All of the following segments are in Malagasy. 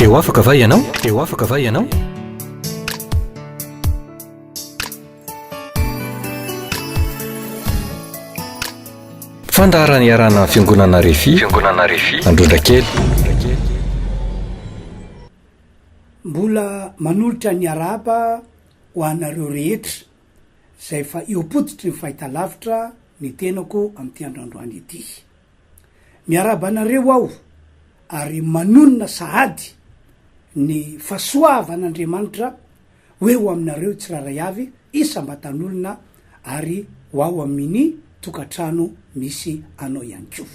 eo afaka va ianao eo afaka va ianao fandarany iarana fiangonana refi androndra kely mbola manolotra ny araba ho anareo rehetra zay fa iopotitry ny fahitalavitra ny tenako am'ty androandroany ity miaraba anareo aho ary manonona sahady ny fahasoavan'Andriamanitra hoe ho aminareo tsiraray avy isam-batan'olona ary ho ao amin'ny tokatrano misy anao ihany ko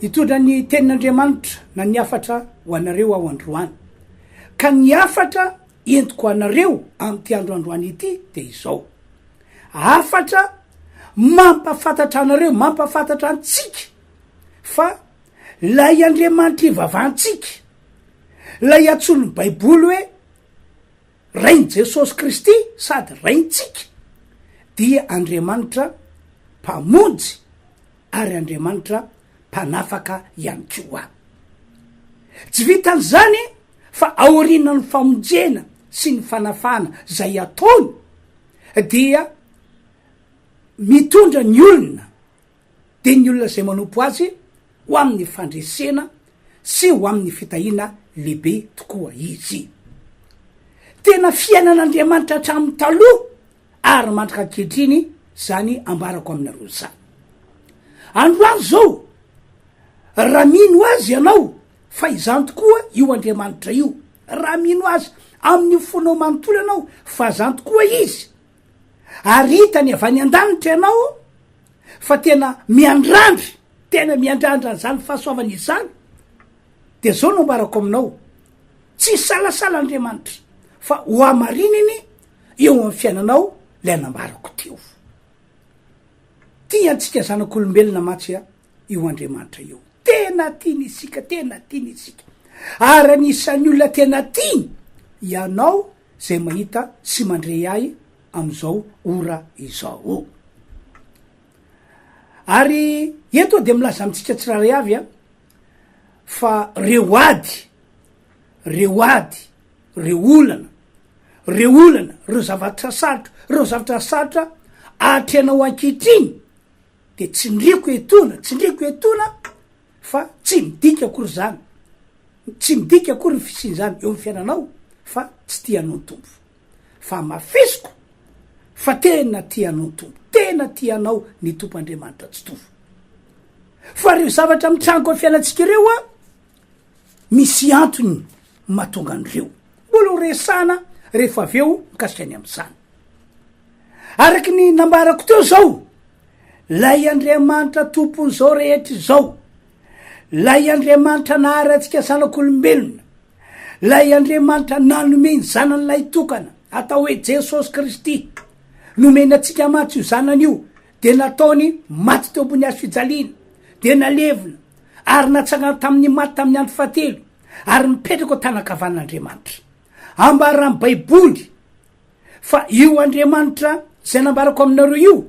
hitondra ny tenin'Andriamanitra na ny afatra ho anareo ao androany ka ny afatra entiko anareo am'ty androandroany ity de izao afatra mampafantatra anareo mampafantatra antsika fa lay Andriamanitra ivavahantsika lay atsony baiboly hoe rainy Jesosy Kristy sady raintsika dia Andriamanitra mpamonjy ary Andriamanitra mpanafaka ihany koa tsy vitan'izany fa aoriana ny famonjena sy ny fanafana zay ataony dia mitondra ny olona de ny olona zay manompo azy ho amin'ny fandresena sy ho amin'ny fitahina lehibe tokoa izy tena fiainan'Andriamanitra hatramin'ny taloha ary mandrika kehitriny zany ambarako aminareo zany androany zao raha mino azy ianao fa izany tokoa io Andriamanitra io raha mino azy amin'ny fonao manontolo ianao fa zany tokoa izy ary hitany avy any an-danitra ianao fa tena miandrandry zany fahasoavany izany de zao no ambarako aminao tsy salasala Andriamanitra fa ho amarininy eo amin'ny fiainanao lay nambarako teo tia antsika zanak'olombelona matsy io Andriamanitra io tena tiany isika ary anisan'ny olona tena tiany ianao zay mahita sy mandre ahy am'izao ora izao ary eto de milaza amitsika tsiraray avy fa reo olana reo zavatra sarotra atrenao ankitriny de tsindriko etona fa tsy midika akory ny fisin'zany eo amin'ny fiainanao fa tsy tianao ny tompo fa mafisiko fa tena tianao ny tompo tena tianao ny tompo Andriamanitra tsy tompo fa reo zavatra mitrango amin'ny fiainantsika ireo misy antony mahatonga an'ireo mbola horesana rehefa avy eo mikasika any am'izany araky ny nambarako teo zao lay Andriamanitra tompon'izao rehetra zao lay Andriamanitra nahary antsika zanak'olombelona lay Andriamanitra nanome ny zanan'lay tokana atao hoe Jesosy Kristy nomeny atsika maty io zanany io de nataony maty teo ambony hazo fijaliana de nalevona ary natsangana tamin'ny maty tamin'ny andro fahatelo ary mipetraka ao tanakavan'Andriamanitra ambarany baiboly fa io Andriamanitra zay nambarako aminareo io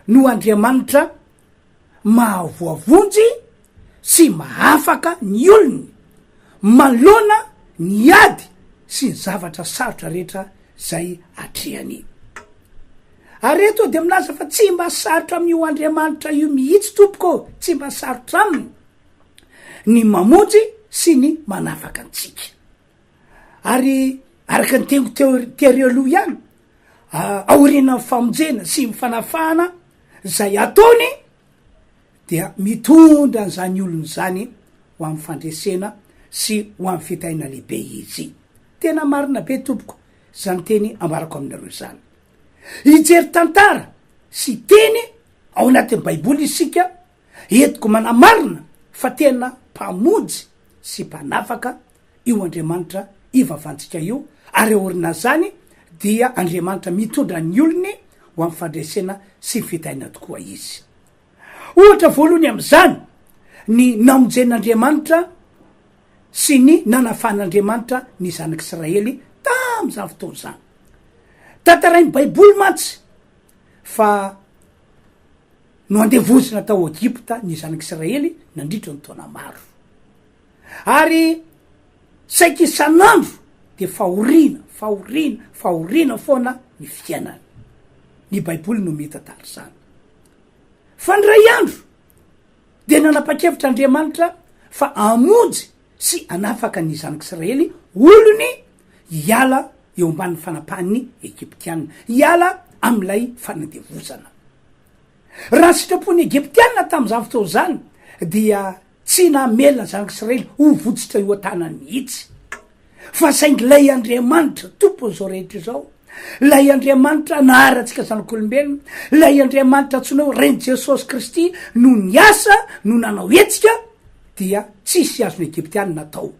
no Andriamanitra mahavoavonjy sy mahafaka ny olony malona ny ady sy ny zavatra sarotra rehetra zay atreany ary eto de milaza fa tsy mba sarotra amin'io Andriamanitra io mihitsy tompoko tsy mba sarotra aminy ny mamonjy sy ny manafaka antsika ary araka ny tengo terio aloha ihany aoriana ny famonjena sy mifanafahana zay ataony dia mitondra an'zany olony zany ho amin'ny fandresena sy ho amin'ny fitahina lehibe izy tena marina be tompoko zany teny ambarako aminareo zany hijery tantara sy teny ao anatin'ny baiboly isika entiko manamarina fa tena mpamonjy sy mpanafaka io Andriamanitra ivavantsika io ary aorina zany dia Andriamanitra mitondra ny olony ho amin'ny fandresena sy fitahina tokoa izy ohatra voalohany am'izany ny namonjen'Andriamanitra sy ny nanafan'Andriamanitra ny zanak'Israely tam'izany fotoana zany tantarainy baiboly mantsy fa no andevozina tao Egypta ny zanak'Israely nandritra ny taona maro ary saika isan'andro de fahoriana foana ny fiainana. Ny baiboly no mitantara zany. Fa ny ray andro de nanapa-kevitra Andriamanitra fa amonjy sy anafaka ny zanak'Israely olony hiala eo amban'ny fanapahan'ny Egyptianina, hiala am'ilay fanadevozana. Raha sitrapon'ny Egyptianina tam'izany fotoa zany dia tsy namelona zanak'Israely ho votsitra io an-tanany mihitsy. Fa saingy lay Andriamanitra tompo zao rehetra zao, lay Andriamanitra naharatsika zanak'olombelona, lay Andriamanitra tsonao Reny Jesosy Kristy no niasa no nanao etsika, dia tsisy azony Egyptianina natao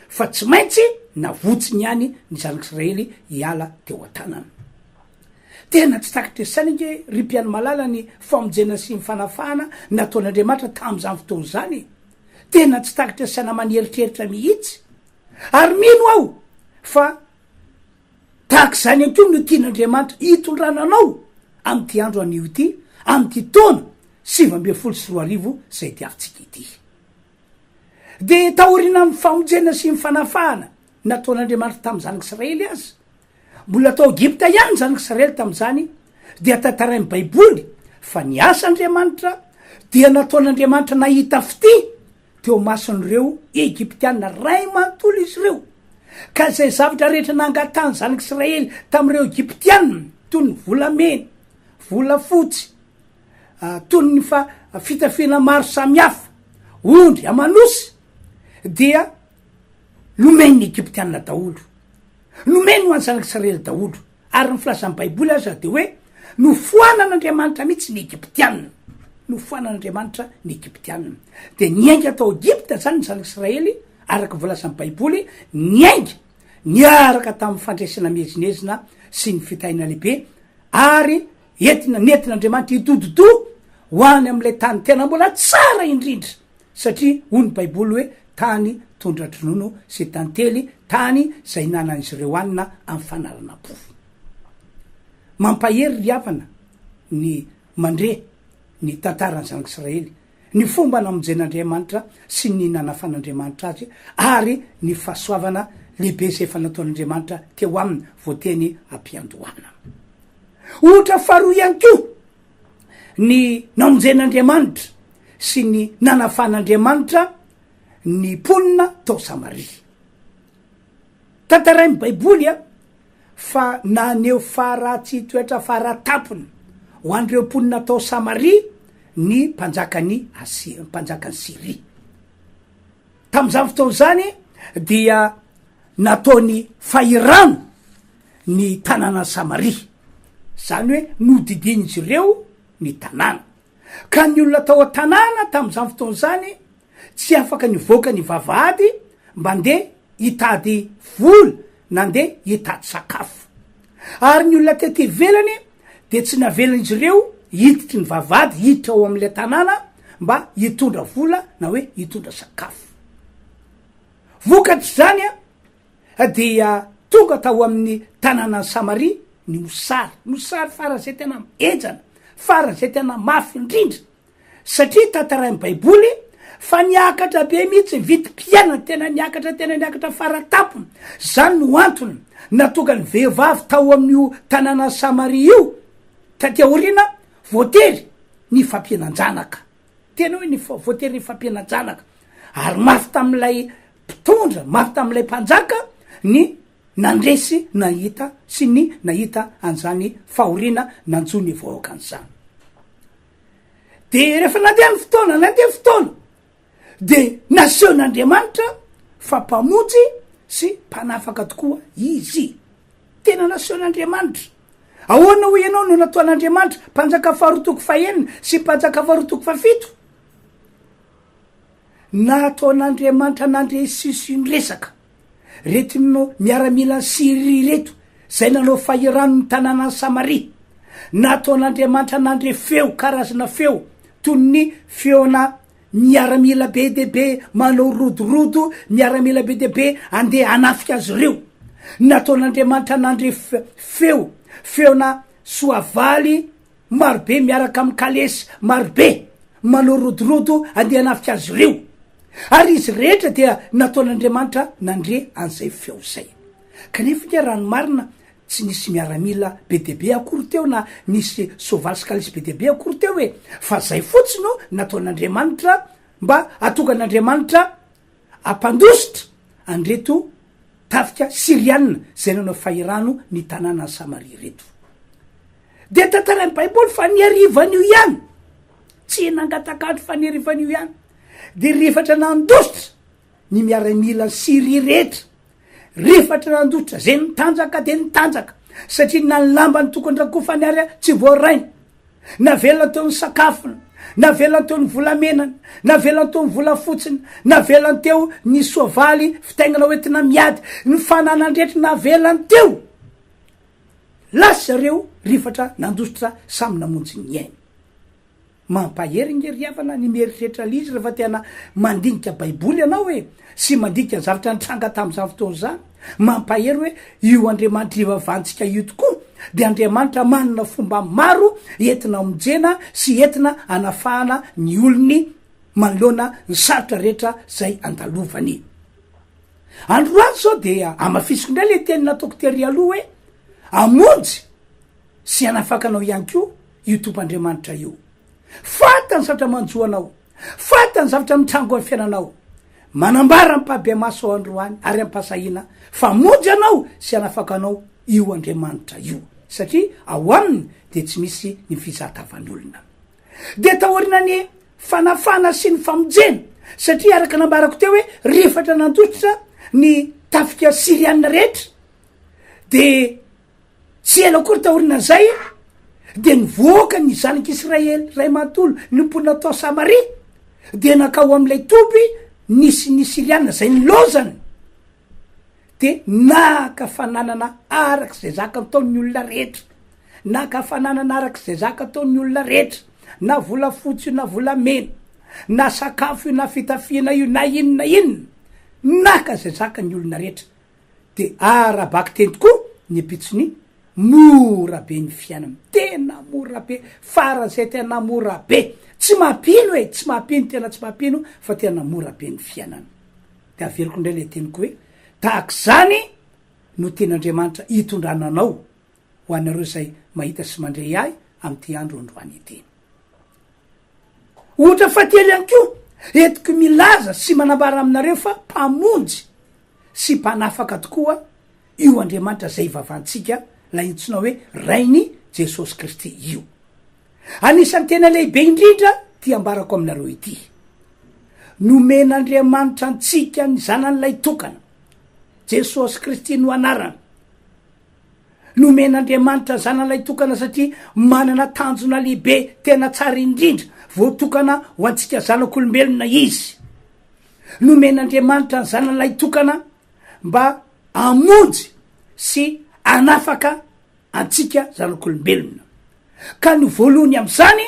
fa tsy maintsy navotsiny ihany ny zanak'Israely hiala teo an-tanany. Tena tsy takatry saninge ry mpiany malala ny famonjena sy mifanafahana nataon'Andriamanitra tam'izany fotoana zany. Tena tsy takatry saina manieritreritra mihitsy. Ary mino aho fa tahaka zany ihany koa no tian'Andriamanitra hitondrananao am'ty andro anio ity, am'ty taona 2024 zay diavintsika ity. De taorina amin'ny famonjena sy mifanafahana nataon'Andriamanitra tamin'ny zanak'Israely azy. Mbola tao Egypta ihany zanak'Israely tam'izany, dia tantarain'ny baiboly fa niasa Andriamanitra dia nataon'Andriamanitra nahita fity teo mason'ireo Egyptianina ray manontolo izy ireo. Ka zay zavatra rehetra nangatany zanak'Israely tam'ireo Egyptianina toy ny volamena, volafotsy, toy ny fitafiana maro samihafa, ondry, amanosy, dia nomeny ny Egyptianina daholo, nomeny ho any zanak'Israely daholo. Ary ny filazan'ny baiboly aza de hoe nofoanan'Andriamanitra mihitsy ny Egyptianina, nofoanan'Andriamanitra ny Egyptianina. De niainga tao Egypta zany ny zanak'Israely araka volazan'ny baiboly, niainga niaraka tamin'ny fandraisana mihezinezina sy ny fitahina lehibe, ary nentin'Andriamanitra hidododo ho any am'ilay tany tena mbola tsara indrindra, satria hoy ny baiboly hoe tany tondra-dronono sy tantely, tany zay nanan'izy ireo anina amin'ny fanarana po. Mampahery ry havana ny mandre ny tantarany zanak'Israely, ny fomba namonjen'Andriamanitra sy ny nanafan'Andriamanitra azy, ary ny fahasoavana lehibe zay efa nataon'Andriamanitra teo aminy voateny ampiandohana. Ohatra faharoa ihany koa ny namonjen'Andriamanitra sy ny nanafan'Andriamanitra ny mponina tao Samaria. Tantarain'ny baiboly fa naneo faratsy toetra faratapony ho andreo mponina tao Samaria ny mpanjakany Siria. Tam'izany fotoana zany dia nataony fahirano ny tanàna Samaria, zany hoe nodidin'izy ireo ny tanàna. Ka ny olona tao an-tanàna tam'izany fotoana zany tsy afaka nivoaka ny vavahady mba nde hitady vola na nde hitady sakafo. Ary ny olona tety velany de tsy navelan'izy ireo hiditry ny vavahady hiditra ao am'le tanàna mba hitondra vola na hoe hitondra sakafo. Vokatry zany dia tonga tao amin'ny tanàna Samaria ny mosary fara zay tena ejana, fara zay tena mafy indrindra, satria tantarain'ny baiboly fa niakatra be mihitsy vitim-piainana, tena niakatra faratapony. Zany no antony natonga ny vehivavy tao amin'io tanàna Samaria io taty aoriana voatery ny fampianan-janaka, tena hoe voatery ny fampianan-janaka. Ary mafy tam'ilay mpitondra, mafy tam'ilay mpanjaka ny nandresy nahita sy ny nahita an'izany fahoriana nanjony vahoaka an'izany. De rehefa nandeha fotoana de nasehon'Andriamanitra fa mpamonjy sy mpanafaka tokoa izy. Tena nasehon'Andriamanitra. Ahoana ho ianao no nataon'Andriamanitra mpanjaka faharotoko fahenina sy mpanjaka faharotoko fafito? Nataon'Andriamanitra nandresy ny resaka reto no miaramila Siria reto zay nanao fahirano ny tanàna Samaria. Nataon'Andriamanitra nandre feo, karazana feo toy ny feona miaramila be dehibe manao rodorodo, miaramila be dehibe andeha anafika azy ireo. Nataon'Andriamanitra nandre feona soavaly marobe miaraka amin'ny kalesy marobe manao rodorodo andeha anafika azy ireo. ary izy rehetra dia nataon'andriamanitra nandre an'izay feo zay kanefa ke rano marina tsy nisy miaramila be debe akory teo na nisy soavaly sy kalisy be debe akory teo hoe fa zay fotsiny no nataon'andriamanitra mba atogan'andriamanitra ampandositra andreto tafika sirianina zay nanao fahirano ny tanàna ny Samaria reto de tantaran'ny baiboly fa niarivan'io ihany tsy nangatakatro fa niarivan'io ihany de rifatra nandositra ny miaramila Siria rehetra rifatra nandositra zay nitanjaka de nitanjaka satria na ny lamba ny tokony-drakofany ary tsy voarainy navelany teo ny sakafony navelany teo ny volamenany navelany teo ny vola fotsiny navelany teo ny soavaly fitaingana hoentina miady ny fananandrehetra navelany teo lasa reo rifatra nandositra samy namonjy ny ainy mampahery ny riavana ny mieritrrehetra lizy rehefa tena mandinika baiboly ianao hoe sy mandinika zavatra nitranga tam'izany fotoana zany mampahery hoe io andriamanitra ivavahantsika io tokoa de andriamanitra manana fomba maro entina monjena sy entina anafahana ny olony manoloana ny sarotra rehetra zay andalovany androany zao de amafisiko indray le teny nataoko tery aloha hoe amonjy sy anafakanao ihany ko io tompoandriamanitra io fata ny zavatra manjoanao fata ny zavatra mitrango amin'ny fiainanao manambara mpabe maso ao androany ary ampasahina fa monjy anao sy anafakanao io andriamanitra io satria ao aminy de tsy misy ny fizatavan'ny olona de taorina ny fanafana sy ny famonjena satria araka nambarako teo hoe rifatra nandositra ny tafika sirianina rehetra de tsy ela kory taorina zay de nivoaka ny zanak'Israely ray mantolo nimponina tao Samaria de nakao am'ilay toby nisy ny sirianina zay nilozany de naka fananana araky zay zaka ataon'ny olona rehetra naka fananana araky zay zaka ataon'ny olona rehetra na vola fotsy io na vola mena na sakafo io na fitafiana io na inona inona naka zay zaka ny olona rehetra de arabaky teny tokoa ny epitsony mora be ny fiainana tena mora be fara zay tena mora be tsy mampino hoe tsy mampino tena tsy mampino fa tena mora be ny fiainana de averiko indray le teniko hoe tahak' zany no ten'andriamanitra hitondrananao ho anareo zay mahita sy mandray ahy am'ty andro androany iteny ohatra fately ihany ko etiko milaza sy manambara aminareo fa mpamonjy sy mpanafaka tokoa io andriamanitra zay ivavahantsika la intsonao hoe rainy Jesosy Kristy io anisan'ny tena lehibe indrindra ty ambarako aminareo ity nomen'andriamanitra antsika ny zanan'ilay tokana Jesosy Kristy no anarana nomen'andriamanitra zanan'ilay tokana satria manana tanjona lehibe tena tsara indrindra voatokana ho antsika zanak'olombelona izy nomen'andriamanitra ny zanan'ilay tokana mba amonjy sy anafaka antsika zanak'olombelona ka ny voalohany am'izany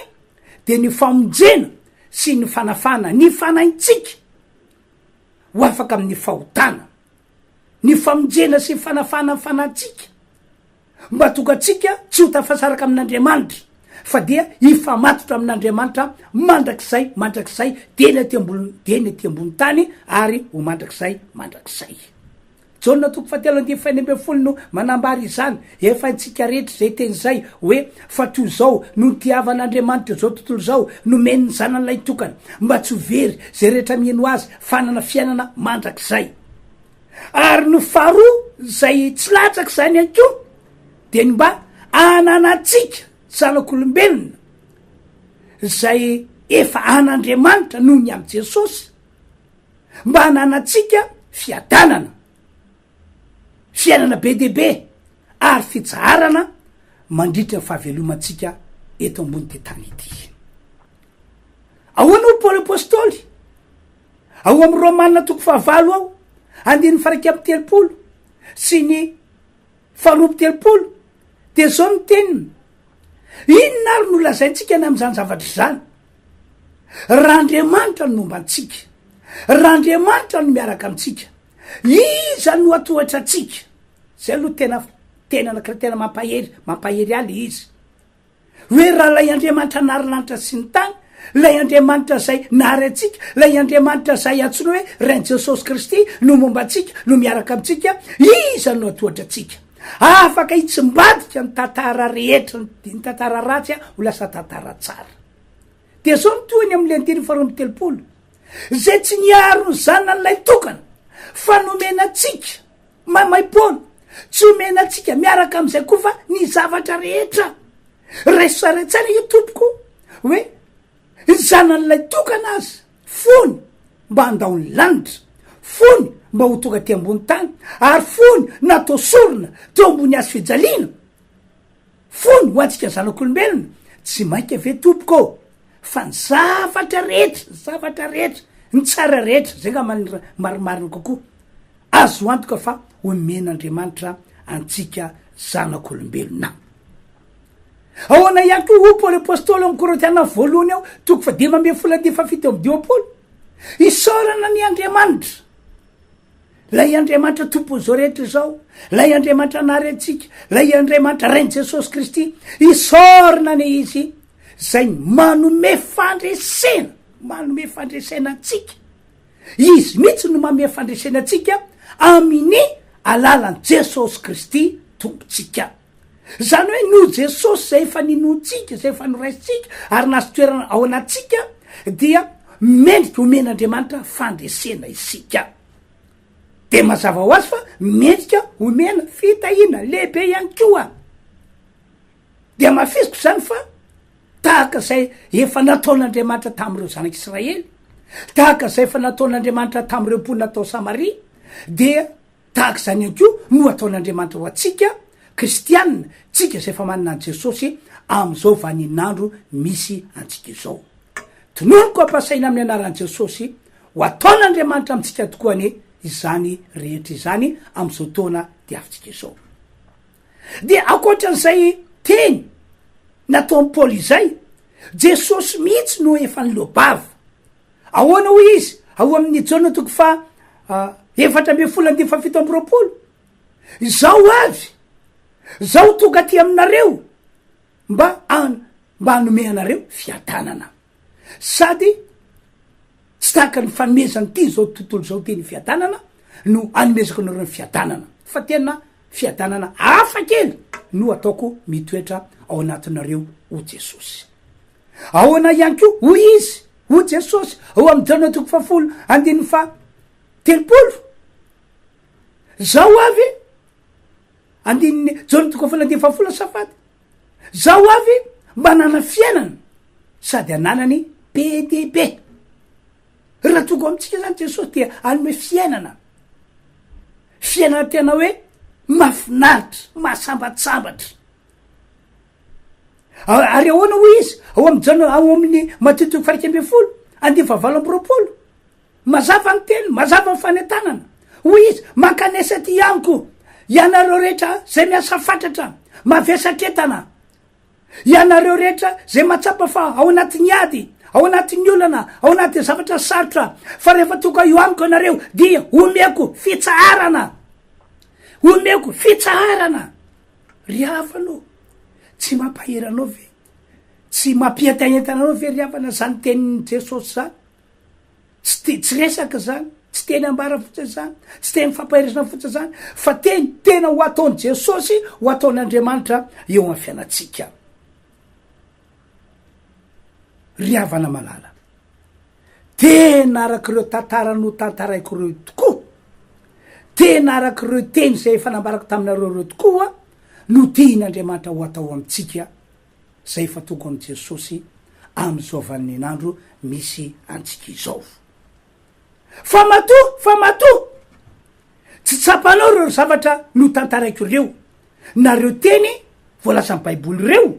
de ny famonjena sy ny fanafana ny fanaintsika ho afaka amin'ny fahotana ny famonjena sy ny fanafana ny fanantsika mba tongatsika tsy ho tafasaraka amin'andriamanitra fa dia ifamatotra amin'andriamanitra mandrakizay deny aty ambony tany ary ho mandrakizay jona toko fatelo andy fainy ambe folo no manambary izany efa ntsika rehetra zay teny zay hoe fa toy zao no nitiavan'andriamanitra zao tontolo zao nomeniny zanan'ilay tokana mba tsy very zay rehetra mieno azy fanana fiainana mandrakizay ary no faharoa zay tsy latsaky zany any ko de ny mba ananatsika zanak'olombelona zay efa an'andriamanitra noho ny am' Jesosy mba ananatsika fiadanana fiainana be debe ary fijaharana mandritra ny fahavelomantsika eto ambony ty tany ity ahoana ho Paoly apôstôly ao amy Romanina toko 9 ao andiny faraky amy 30 sy ny 9 de zao ny teniny inona ary no lazaintsika ny am'izany zavatra zany raha Andriamanitra no momba antsika raha Andriamanitra no miaraka amitsika iza no atohatra atsika zay aloha tena anakira tena mampahery aly izy hoe raha lay Andriamanitra narinanitra sy ny tany lay andriamanitra zay nary atsika, lay andriamanitra zay antsoina hoe Rain Jesosy Kristy no momba atsika, no miaraka amitsika, iza no atohatra atsika. Afaka hitsimbadika ny tantara rehetra, ny tantara ratsy ho lasa tantara tsara. De zao nytohany am'le andiny faharoa amby telopolo, zay tsy niaro ny zanan'ilay tokana fa nomena atsika mamaim-pona, tsy omena atsika miaraka am'izay koa fa ny zavatra rehetra. Raisaretsana io tompoko hoe zanan'ilay tokana azy fony mba handaony lanitra, fony mba ho tonga ty ambony tany, ary fony natao sorona teo ambony azy fijaliana, fony ho antsika zanak'olombelona. Tsy mainka ave tompoko fa ny zavatra rehetra ny tsara rehetra zay nga marimarina kokoa azo antoka fa omen'Andriamanitra antsika zanak'olombelona. Ahoana ihany koa Paoly apôstôly amin'ny Korintiana voalohany ao 2:17 isaorana ny Andriamanitra, lay Andriamanitra tompony zao rehetra zao, lay Andriamanitra nary atsika, lay Andriamanitra Rain Jesosy Kristy, isaorana ny izy zay manome fandresena atsika. Izy mihitsy no manome fandresena atsika amin'ny alalan'i Jesosy Kristy tompontsika. Zany hoe no Jesosy zay efa ninotsika, zay efa noraisitsika ary nazo toerana ao anatsika dia mendrika omen'Andriamanitra fandresena isika. De mazava ho azy fa mendrika omena fitahina lehibe ihany koa. Dia mafiziko zany fa tahaka zay efa nataon'Andriamanitra tamin'ireo zanak'Israely, tahaka zay efa nataon'Andriamanitra tamin'ireo mponina atao Samaria, dia tahaka zany ihany koa no ataon'Andriamanitra ho atsika kristianina, tsika zay efa manana an Jesosy am'izao vaninandro misy antsika izao. Tononoko ampasaina amin'ny anaran'i Jesosy ho ataon'Andriamanitra amitsika tokoa ny izany rehetra izany am'izao taona diavintsika izao. De akoatran'izay teny nataon'i Paoly izay, Jesosy mihitsy no efa nilobava. Ahoana hoy izy ao amin'ny Jaona 4:17 zao avy, zao tonga ty aminareo mba hanome anareo fiadanana, sady tsy tahaka ny fanomezany ty zao tontolo zao teny fiadanana no anomezako anareo ny fiadanana, fa tena fiadanana hafa kely no ataoko mitoetra ao anatinareo o Jesosy. Ahoana ihany koa hoy izy o Jesosy ao amin'ny Jaona 4:17 zao avy andininy Jaona 4:17 safady, zao avy mba nana fiainana sady ananany be dehibe. Raha tonga amitsika zany Jesosy dia anome fiainana tena hoe mafinaritra, mahasambatsambatra. Ary ahoana hoy izy ao amin'ny Jaona ao amin'ny Matthieu 20:20 mazava ny teny, mazava ny fanentanana. Hoy izy mankanesa ty amiko ianareo rehetra zay miasa fatratra, mavesatretana, ianareo rehetra zay matsapa fa ao anatin'ny ady, ao anatin'ny olana, ao anatin'ny zavatra sarotra, fa rehefa tonga io amiko anareo dia omeko fitsaharana. Ry havanao, tsy mampaheranao ve, tsy mampientaentananao ve ry havana zany tenin'ny Jesosy zany? Tsy resaka zany, tsy teny ambara fotsiny zany, tsy teny fampaheresana fotsiny zany, fa teny tena ho ataon'i Jesosy, ho ataon'Andriamanitra eo amin'ny fiainatsika. Ry havana malala, tena arak'ireo tantara no tantaraiko reo tokoa, tena arak'ireo teny zay efa nambarako taminareo reo tokoa no tian'Andriamanitra ho atao amitsika zay efa tonga amin'i Jesosy am'izao vaninandro misy antsika izao. Fa matoa tsy tsapanao reo zavatra no tantaraiko reo, na reo teny voalaza amin'ny Baiboly reo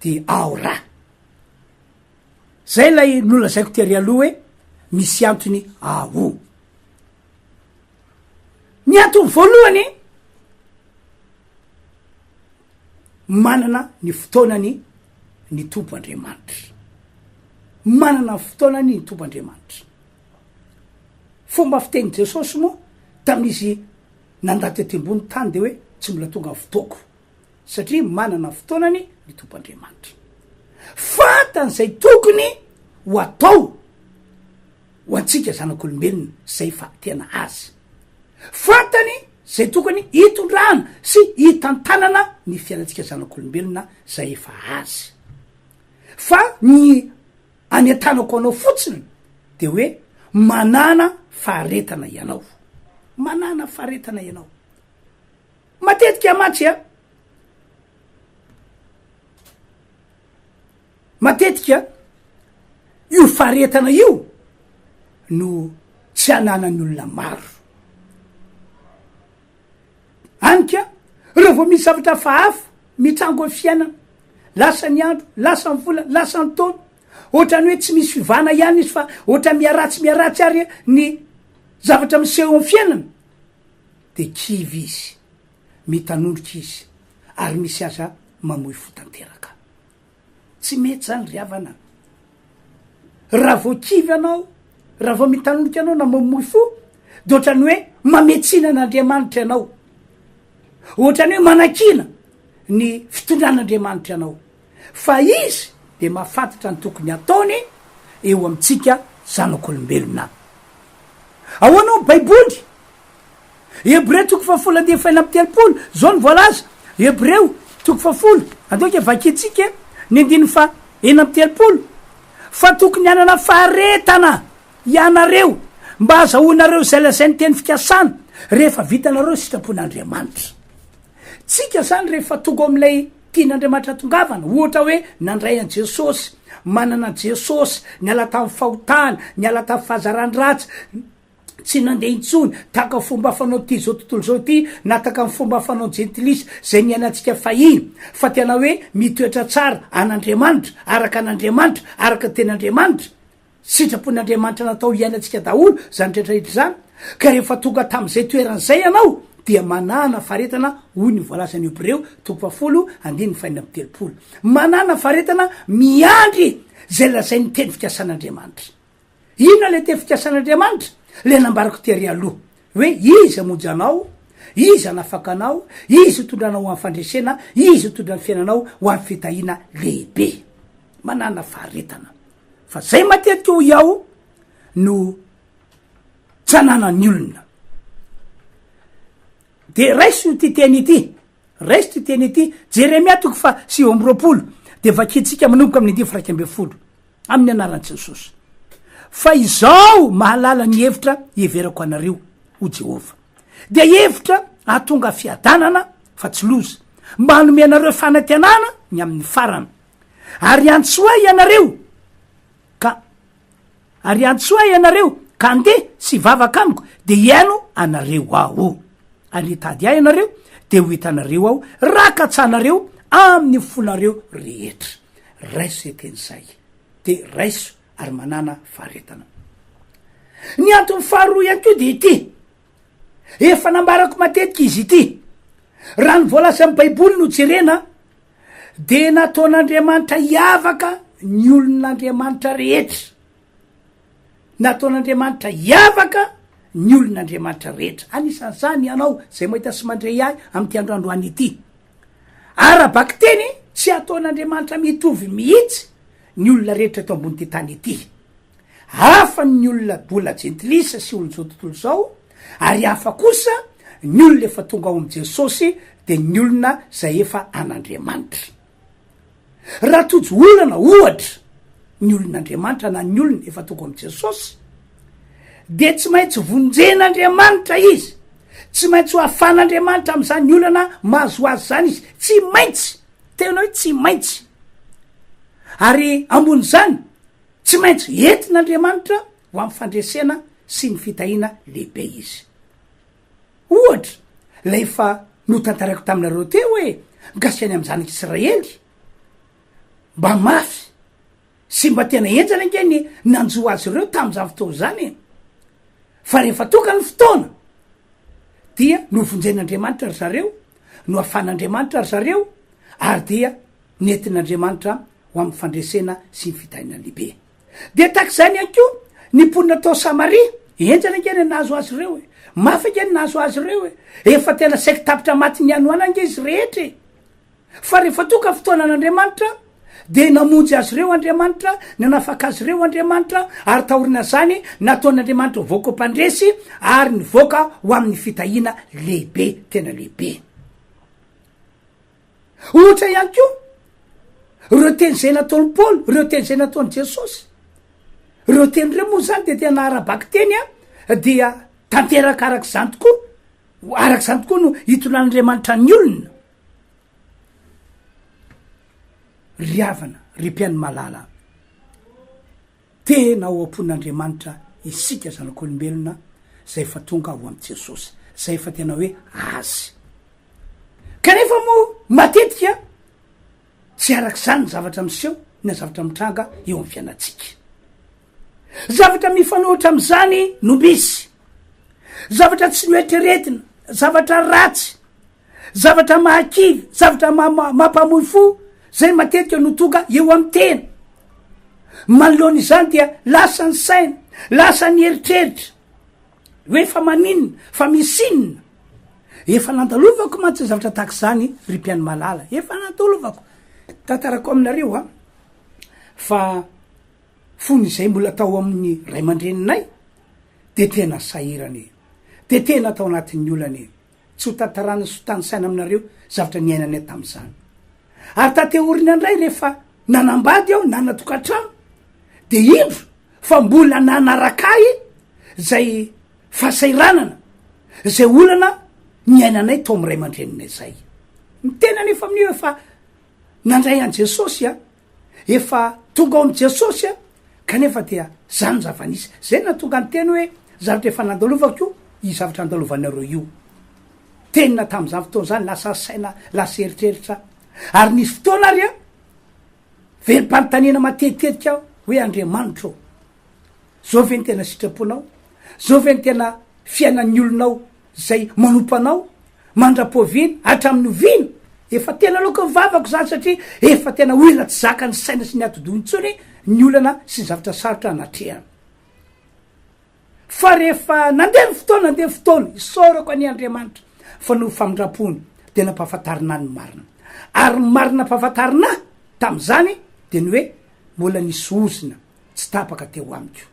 de ao raha. Zay lay nolazaiko tery aloha hoe misy antony ao. Ny antony voalohany, manana ny fotoanany ny tompo Andriamanitra. Manana ny fotoanany ny tompo Andriamanitra. Fomba fiteny Jesosy moa tamin'izy nandalo tety ambony tany de hoe tsy mbola tonga ny fotoako, satria manana fotoanany ny tompo Andriamanitra. Fantan'izay tokony ho atao ho antsika zanak'olombelona zay fa tena azy fantany zay tokony hitondrana sy hitantanana ny fiainantsika zanak'olombelona zay efa azy fa ny anentanako anao fotsiny de hoe manana faharetana ianao manana faharetana ianao matetika matsy a matetika io faharetana io no tsy ananany olona maro anika reha vo misy zavatra fahafa mitrango fiainana lasa ny andro lasa ny vola lasa ny taona ohatrany hoe tsy misy fivana ihany izy fa ohatra miaratsy ary ny zavatra miseho amin'ny fiainana de kivy izy mitanondroka izy ary misy aza mamoy fotanteraka tsy mety zany ry havana raha vo kivy anao raha vo mitanondroka anao na mamoy fo de ohatrany hoe mametsinan'Andriamanitra ianao ohatrany hoe manakina ny fitondran'Andriamanitra ianao fa izy de mahafantatra ny tokony ataony eo amitsika zanak'olombelona ao anao baiboly Hebreo toko fafolo ande faina amby telopolo zao ny voalaza Hebreo toko fafolo andoka vakitsika ny andiny fa ena amby telopolo fa tokony anana faharetana ianareo mba azahoanareo zay lazainy teny fikasana rehefa vitanareo sitrapon'Andriamanitra tsika zany rehefa tonga am'ilay tian'Andriamanitra tongavana ohatra hoe nandray an Jesosy manana an Jesosy niala tamin'ny fahotana niala tamin'ny fahazaran-dratsy tsy nandeha intsony taka fomba fanao ty zao tontolo zao ty na taka amin'ny fomba fanao jentilisa zay niainantsika fahiny fa tena hoe mitoetra tsara an'Andriamanitra araka an'Andriamanitra araka ten'Andriamanitra sitrapon'Andriamanitra natao iainantsika daholo zany rehetrarehetra zany ka rehefa tonga tam'izay toeran'izay ianao dia manana faharetana hoy ny voalazany Hebreo toko fafolo andiny faina amby telopolo manana faharetana miandry zay lazay ny teny fikasan'Andriamanitra ino le teny fikasan'Andriamanitra le nambarako tery aloha hoe izy amonjy anao izy anafaka anao izy hitondranao ho amin'ny fandresena izy hitondrany fiainanao ho amin'ny fitahina lehibe manana faharetana fa zay matetika ho iaho no tsananany olona de raiso ty teny ity Jeremia toko fa 7 de vakitsika manomboka amin'ny 10 amin'ny anaran'i Jesosy fa izao mahalala ny hevitra heverako anareo ho Jehova de hevitra ahatonga fiadanana fa tsy loza mba hanome anareo fanantenana ny amin'ny farana ary antsoa ianareo ka andeha sy vavaka amiko de hiaino anareo aho anitady ahy ianareo de ho hitanareo aho rakatsanareo amin'ny fonareo rehetra raiso eten'izay de raiso ary manana faharetana ny antony faharoa ihany ko de ity efa nambarako matetika izy ity raha ny voalaza amin'ny baiboly no jerena de nataon'Andriamanitra hiavaka ny olon'Andriamanitra rehetra nataon'Andriamanitra hiavaka ny olon'Andriamanitra rehetra anisan'izany ianao zay mahita sy mandray ahy am'ty androandroany ity arabaky teny tsy ataon'Andriamanitra mitovy mihitsy ny olona rehetra eto ambony ty tany ity hafa ny olona bola jentilisa sy olona zao tontolo zao ary hafa kosa ny olona efa tonga ao am Jesosy de ny olona zay efa an'Andriamanitra raha tojo olana ohatra ny olon'Andriamanitra na ny olona efa tonga am Jesosy de tsy maintsy vonjen'Andriamanitra izy tsy maintsy ho afan'Andriamanitra am'izany ny olana mahazo azy zany izy tsy maintsy tena hoe tsy maintsy ary ambony zany tsy maintsy entin'Andriamanitra ho amin'ny fandresena sy ny fitahina lehibe izy ohatra la efa notantaraiko taminareo teo hoe mikasika any amy zanak'Israely mba mafy sy mba tena enjana nge ny nanjo azy ireo tam'izany fotoana zany fa rehefa toka ny fotoana dia novonjen'Andriamanitra ry zareo no afan'Andriamanitra ry zareo ary dia nentin'Andriamanitra ho amin'ny fandresena sy ny fitahina lehibe de tak'izany ihany ko ny mponina tao Samaria enjana ngeny nahazo azy ireo mafy ngeny nahazo azy ireo efa tena saiky tapitra maty ny anoana nge izy rehetra fa rehefa toka fotoanan'Andriamanitra de namonjy azy reo Andriamanitra, nanafaka azy reo Andriamanitra, ary tahorina zany nataon'Andriamanitra voaka mpandresy ary nivoaka ho amin'ny fitahina lehibe, tena lehibe. Ohatra ihany ko reo teny zay nataony Paoly, reo teny zay nataony Jesosy, reo teny reo moa zany de tena arabaky teny dia tanteraka arak'izany tokoa, arak'izany tokoa no hitonan'Andriamanitra ny olona. Riavana, ry-piany malala, tena ho ampon'Andriamanitra isika zanak'olombelona zay fa tonga ho am' Jesosy, zay fa tena hoe azy. Kanefa moa matetika tsy arak'izany zavatra miseho na zavatra mitranga eo amin'ny fiainatsika. Zavatra mifanohitra am'izany no misy, zavatra tsy noetreretina, zavatra ratsy, zavatra mahakivy, zavatra mampamoy fo, zay matetika no tonga eo amin'ny tena. Manoloana izany dia lasa ny saina, lasa ny eritreritra hoe fa maninona, fa misinina. Efa nandalovako mantsy zavatra tahak'izany ry-piany malala, efa nandalovako tantarako aminareo fa fony izay mbola tao amin'ny ray aman-dreninay de tena sahirany, de tena tao anatin'ny olany, tsy ho tantarana sy ho tany saina aminareo zavatra niainanay tam'izany. Ary tateoriny andray rehefa nanambady aho, nanatokantrano, de indro fa mbola nanarakahy zay fasairanana, zay olana niainanay tao amy ray aman-dreninay zay. Tena nefa amin'io efa nandray an' Jesosy efa tonga ao am' Jesosy kanefa dia zany zava-nisy zay natonga ny teny hoe zavatra efa nandalovako io zavatra andalovanareo io. Tenina tam'izany fotoana zany lasa saina, lasa eritreritra, ary nisy fotoana ary velim-panontaniana matetitetika hoe Andriamanitra ô, zao ve ny tena sitraponao, zao ve ny tena fiainan'ny olonao zay manompo anao, mandra-poviana hatramin'ny ovina. Efa tena loka mivavako zany satria efa tena olona tsy zaka ny saina sy ny atodony tsony ny olana sy ny zavatra sarotra anatrehana. Fa rehefa nandeha fotoana isorako any Andriamanitra fa no famindra-pony de nampahafantarina ny marina, ary marina mpahafantarina tam'izany de ny hoe mbola nisy ozina tsy tapaka teo amiko,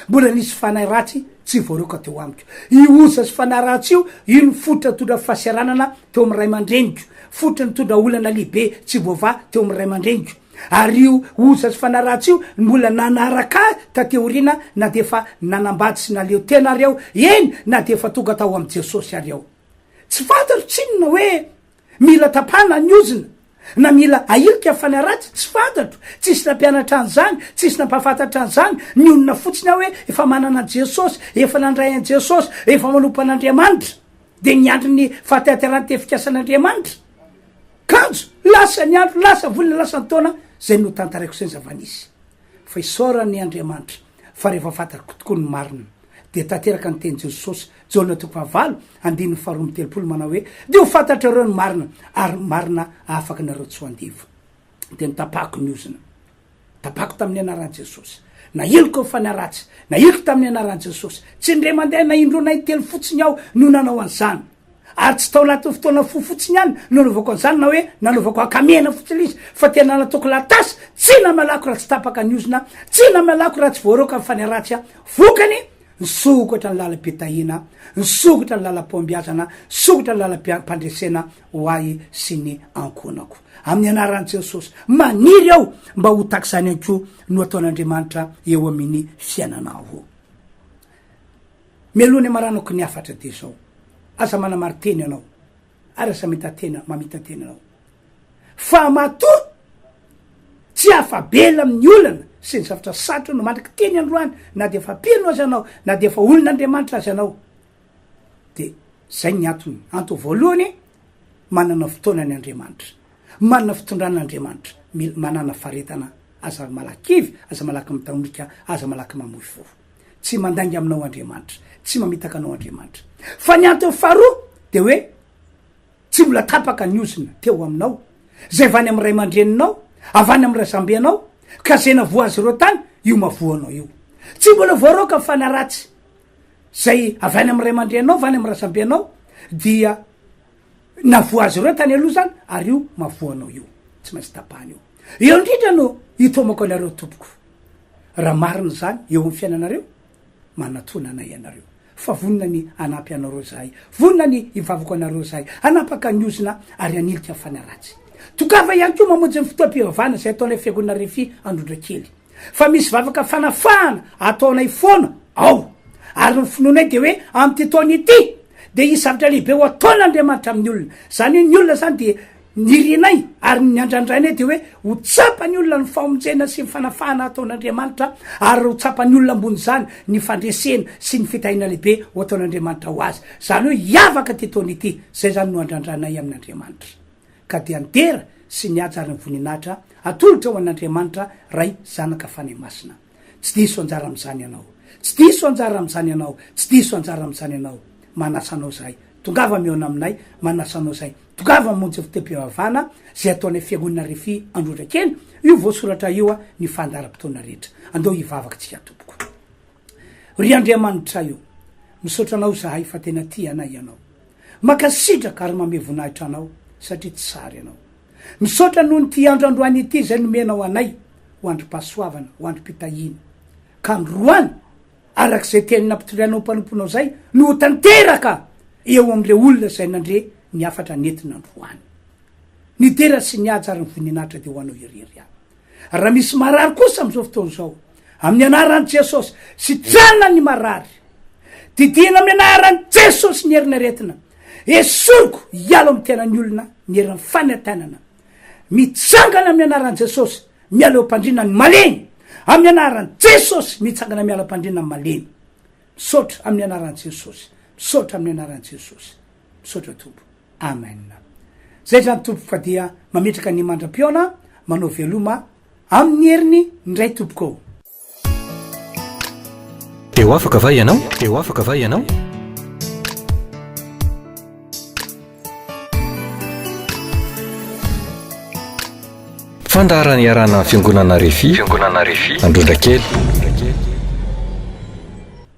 mbola nisy fanahy ratsy tsy voareoka teo amiko. Io oza sy fanahy ratsy io ny fototra tondra fahasiaranana teo amy ray aman-dreniko, fototra ny tondra olana lehibe tsy voava teo amy ray aman-dreniko. Ary io oza sy fanahy ratsy io mbola nanaraka tateorina na de fa nanambady sy naleo tena reo, eny na de fa tonga tao am' Jesosy areo. Tsy fantatro tsinona hoe mila tapana ny ozina na mila ailika fanahy ratsy, tsy fantatro, tsisy nampianatra an'izany, tsisy nampahafantatra an'izany. Ny olona fotsiny aho hoe efa manana an' Jesosy, efa nandray an' Jesosy, efa manompo an'Andriamanitra, de ny andro ny fahateaterany tefikasан'Andriamanitra. Kanjo, lasa ny andro, lasa volana, lasa ny taona, zay no tantaraiko zay zava-nisy. Fa isorany Andriamanitra fa rehefa fantariko tokoa ny marina de tanteraka ny teny Jesosy jaolona toko fahavalo andininy faharoa amby telopolo manao hoe de ho fantatra reo ny marina ary marina afaky nareo tsy ho andivo. De nitapako ny ozina, tapako tamin'ny anaran'i Jesosy, na iliko fanahy ratsy, na iliko tamin'ny anaran'i Jesosy, tsy ndre mandeha na indrona telo fotsiny aho no nanao an'izany, ary tsy tao anatin'ny fotoana fotsiny ihany no nanaovako an'izany na hoe nanaovako akamena fotsiny izy, fa tena nataoko latasy, tsy namalako raha tsy tapaka ny ozina, tsy namalako raha tsy voaroka ny fanahy ratsy vokany nisokatra ny lalam-petahina, nisokotra ny lalam-pombiazana, sokotra ny lalam-pandresena ho ahy sy ny ankonako. Amin'ny anaran'i Jesosy maniry aho mba ho takizany anko no ataon'Andriamanitra eo amin'ny fiainanao. Mialohany maranako ny afatra de zao, aza manamary teny anao, ary aza mamita teny anao, fa matoa tsy afabela amin'ny olana sy ny zavatra sarotra no mandraky teny androany, na de fa pino azy anao, na de fa olon'Andriamanitra azy anao. De zay ny antony, antony voalohany manana fotoana ny Andriamanitra, manana fitondran'Andriamanitra, manana faretana, aza malakivy, aza malaky mitandrika, aza malaky mamoy fo, tsy mandangy aminao Andriamanitra, tsy mamitaka anao Andriamanitra. Fa ny antony faharoa de hoe tsy mbola tapaka ny ozina teo aminao, zay avany amy ray aman-dreninao, avany amy ray zambeanao, ka zay navoa azy reo tany io mavoanao io, tsy mbola voaroka ny fanahy ratsy zay avany amy ray aman-drenao, avany amy ray zambeanao, dia navoa azy reo tany aloha zany, ary io mavoanao io, tsy maintsy tapahany io. eo indrindra no hitomako anareo tompoko raha marina zany eo amin'ny fiainanareo manatonana ianareo fa vonina ny anampy anareo zahay vonina ny ivavako anareo zahay anapaka niozina ary anilika fanaratsy tokava ihany ko mamonjy ny fotoam-pivavana zay ataonay fiangonana refi androdra kely fa misy vavaka fanafahana ataonay foana ao ary ny finoanay de hoe amty taony ity de izy zavatra lehibe ho ataon'andriamanitra amin'ny olona zany hoe ny olona zany de nirinay ary ny andrandrainay de hoe ho tsapa ny olona ny famonjena sy ny fanafahana ataon'andriamanitra ary ho tsapa ny olona ambony zany ny fandresena sy ny fitahina lehibe ho ataon'andriamanitra ho azy zany hoe hiavaka ty taony ity zay zany no andrandranay amin'andriamanitra ka de antera sy ny ajary ny voninahitra atolotra ho an'andriamanitra ray zanaka fanay masina tsy diso anjara am'zany ianao tsy diso anjara am'zany ianao tsy diso anjara am'zany ianao manasanao zahay tongava miona aminay manasanao zahay tongava monjy fotoam-pivavana zay ataonay fiangonana refi androdra kely io voasoratra io a ny fandaram-potoana rehetra andeo hivavaka tsika tompoko ry andriamanitra io misaotra anao zahay fa tena ty anay ianao makasitraka ary mame vonahitra anao satria tsy sary ianao misaotra noho ny ty androandroany ity zay nomenao anay ho androm-pahasoavana ho androm-pitahina ka androany arak'izay teny nampitorianao mpanomponao zay no tanteraka eo am'le olona zay nandre ny afatra nentina androany ny tera sy ny ajary ny voninahitra de ho anao iriry any raha misy marary kosa am'izao fotoana zao amin'ny anaran'i jesosy sitranina ny marary didina amin'ny anaran'i jesosy ny herinaretina esoriko ialo amy tenany olona ny herin'ny fanantanana mitsangana amin'ny anaran'i jesosy miala eo mpandrina ny maleny amin'ny anaran'i jesosy mitsangana miala mpandrina ny maleny misaotra amin'ny anaran'i jesosy misaotra amin'ny anaran'i jesosy misaotra tompo amen zay zany tompo fa dia mametraka ny mandram-piona manao veloma amin'ny heriny ndray tompoko eo afaka va ianao eo afaka va ianao fandaharany iarana fiangonana refi androdra kely